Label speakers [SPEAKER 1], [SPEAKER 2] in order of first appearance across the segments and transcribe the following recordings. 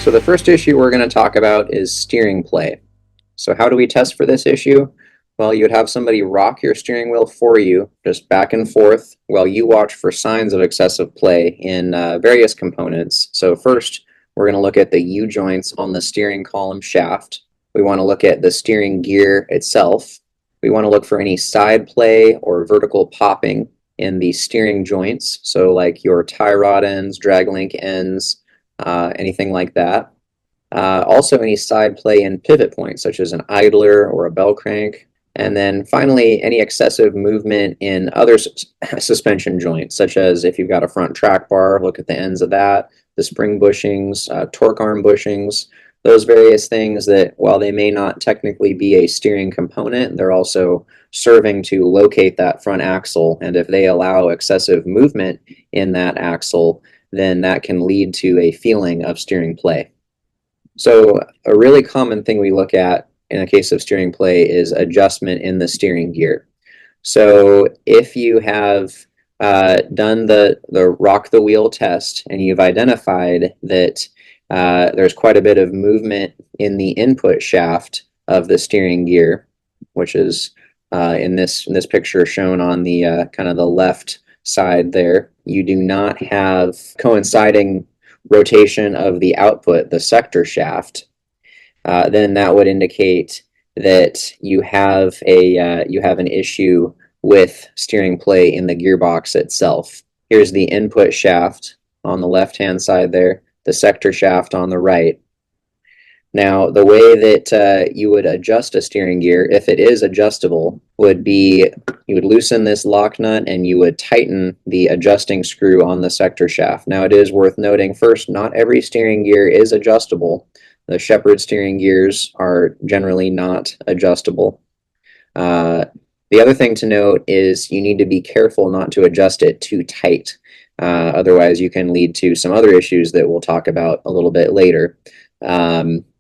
[SPEAKER 1] So the first issue we're going to talk about is steering play. So how do we test for this issue? Well, you'd have somebody rock your steering wheel for you, just back and forth, while you watch for signs of excessive play in various components. So first, we're going to look at the U-joints on the steering column shaft. We want to look at the steering gear itself. We want to look for any side play or vertical popping in the steering joints, so like your tie rod ends, drag link ends, anything like that. Also, any side play in pivot points, such as an idler or a bell crank. And then finally, any excessive movement in other suspension joints, such as if you've got a front track bar, look at the ends of that, the spring bushings, torque arm bushings, those various things that, while they may not technically be a steering component, they're also serving to locate that front axle. And if they allow excessive movement in that axle, then that can lead to a feeling of steering play. So a really common thing we look at in a case of steering play is adjustment in the steering gear. So if you have done the rock the wheel test and you've identified that there's quite a bit of movement in the input shaft of the steering gear, which is in this picture shown on the kind of the left side there, you do not have coinciding rotation of the output, the sector shaft, then that would indicate that you have an issue with steering play in the gearbox itself. Here's the input shaft on the left-hand side there, the sector shaft on the right. Now, the way that you would adjust a steering gear, if it is adjustable, would be you would loosen this lock nut and you would tighten the adjusting screw on the sector shaft. Now, it is worth noting first, not every steering gear is adjustable. The Shepherd steering gears are generally not adjustable. The other thing to note is you need to be careful not to adjust it too tight. Otherwise, you can lead to some other issues that we'll talk about a little bit later.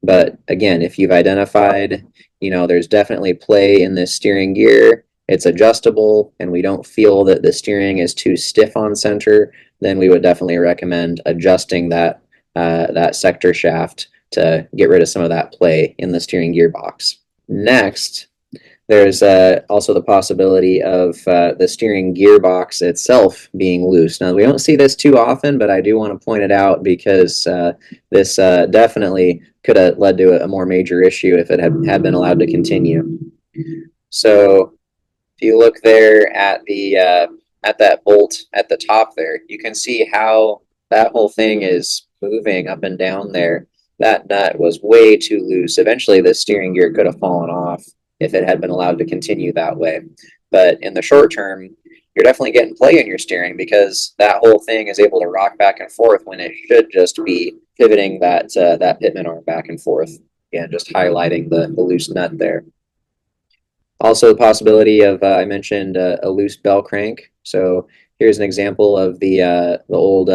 [SPEAKER 1] But again, if you've identified, there's definitely play in this steering gear, it's adjustable, and we don't feel that the steering is too stiff on center, then we would definitely recommend adjusting that sector shaft to get rid of some of that play in the steering gearbox. Next, there's also the possibility of the steering gearbox itself being loose. Now, we don't see this too often, but I do want to point it out because this definitely could have led to a more major issue if it had been allowed to continue. So if you look there at that bolt at the top there, you can see how that whole thing is moving up and down there. That nut was way too loose. Eventually, the steering gear could have fallen off if it had been allowed to continue that way. But in the short term, you're definitely getting play in your steering because that whole thing is able to rock back and forth when it should just be pivoting that pitman arm back and forth. Again, just highlighting the loose nut there. Also, the possibility of, I mentioned a loose bell crank. So here's an example of the old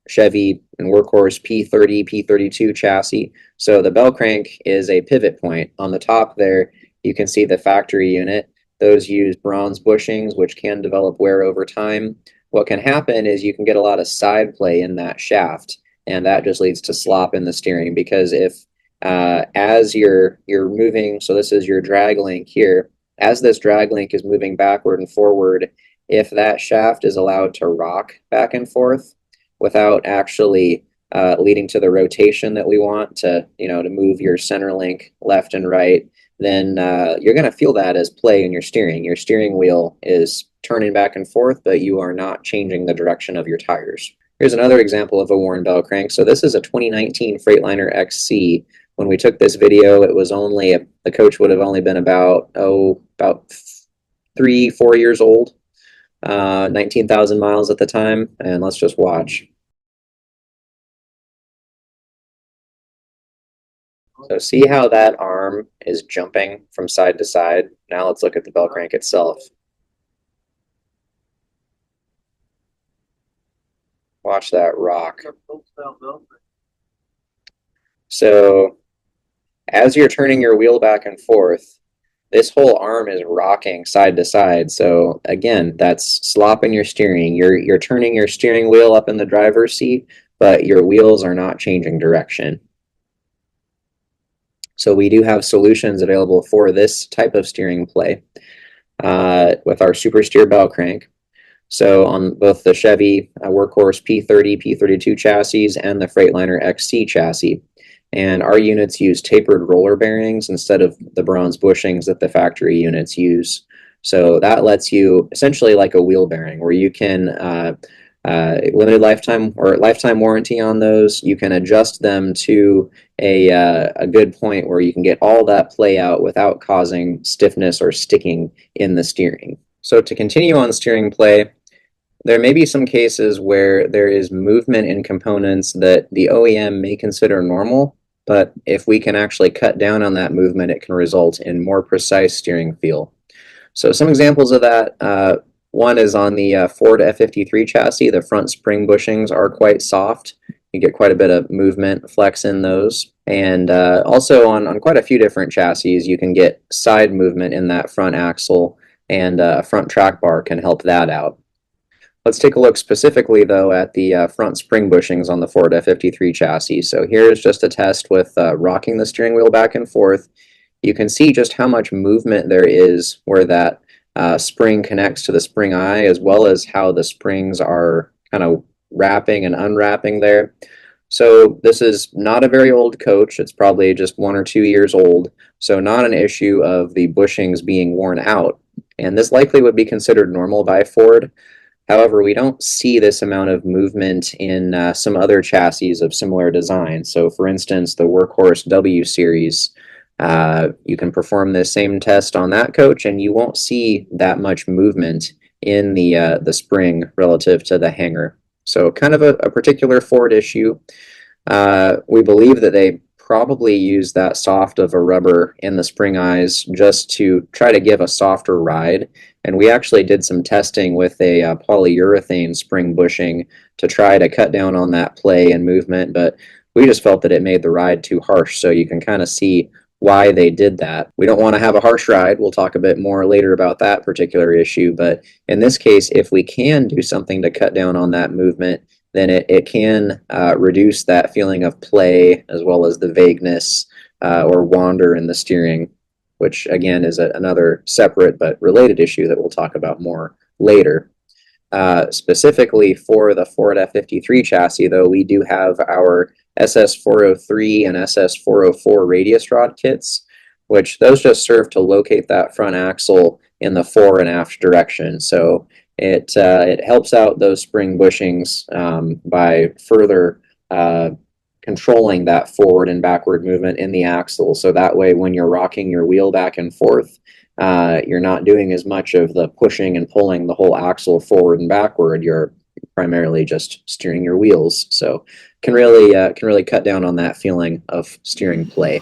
[SPEAKER 1] Chevy and Workhorse P30, P32 chassis. So the bell crank is a pivot point. On the top there, you can see the factory unit. Those use bronze bushings, which can develop wear over time. What can happen is you can get a lot of side play in that shaft, and that just leads to slop in the steering because if as you're moving, so this is your drag link here, as this drag link is moving backward and forward, if that shaft is allowed to rock back and forth without actually leading to the rotation that we want to move your center link left and right, then you're going to feel that as play in your steering. Your steering wheel is turning back and forth, but you are not changing the direction of your tires. Here's another example of a worn bell crank. So this is a 2019 Freightliner XC. When we took this video, it was only, the coach would have only been about 3-4 years old, 19,000 miles at the time, and let's just watch. So see how that arm is jumping from side to side? Now let's look at the bell crank itself. Watch that rock. So as you're turning your wheel back and forth, this whole arm is rocking side to side. So again, that's slop in your steering. You're turning your steering wheel up in the driver's seat, but your wheels are not changing direction. So we do have solutions available for this type of steering play with our SuperSteer bell crank. So on both the Chevy Workhorse P30, P32 chassis and the Freightliner XC chassis. And our units use tapered roller bearings instead of the bronze bushings that the factory units use. So that lets you essentially like a wheel bearing where you can limited lifetime or lifetime warranty on those. You can adjust them to a good point where you can get all that play out without causing stiffness or sticking in the steering. So to continue on steering play, there may be some cases where there is movement in components that the OEM may consider normal, but if we can actually cut down on that movement, it can result in more precise steering feel. So some examples of that, one is on the Ford F53 chassis. The front spring bushings are quite soft. You get quite a bit of movement flex in those. And also on quite a few different chassis, you can get side movement in that front axle, and a front track bar can help that out. Let's take a look specifically, though, at the front spring bushings on the Ford F53 chassis. So here's just a test with rocking the steering wheel back and forth. You can see just how much movement there is where that spring connects to the spring eye, as well as how the springs are kind of wrapping and unwrapping there. So this is not a very old coach. It's probably just 1 or 2 years old. So not an issue of the bushings being worn out. And this likely would be considered normal by Ford. However, we don't see this amount of movement in some other chassis of similar design. So for instance, the Workhorse W series, you can perform the same test on that coach and you won't see that much movement in the spring relative to the hanger. So kind of a particular Ford issue. We believe that they probably use that soft of a rubber in the spring eyes just to try to give a softer ride. And we actually did some testing with a polyurethane spring bushing to try to cut down on that play and movement, but we just felt that it made the ride too harsh. So you can kind of see why they did that. We don't want to have a harsh ride. We'll talk a bit more later about that particular issue, but in this case, if we can do something to cut down on that movement, then it can reduce that feeling of play as well as the vagueness or wander in the steering, which again is another separate but related issue that we'll talk about more later. Specifically for the Ford F53 chassis, though, we do have our SS403 and SS404 radius rod kits, which those just serve to locate that front axle in the fore and aft direction. So it helps out those spring bushings by further controlling that forward and backward movement in the axle. So that way, when you're rocking your wheel back and forth, you're not doing as much of the pushing and pulling the whole axle forward and backward. You're primarily just steering your wheels. So can really cut down on that feeling of steering play.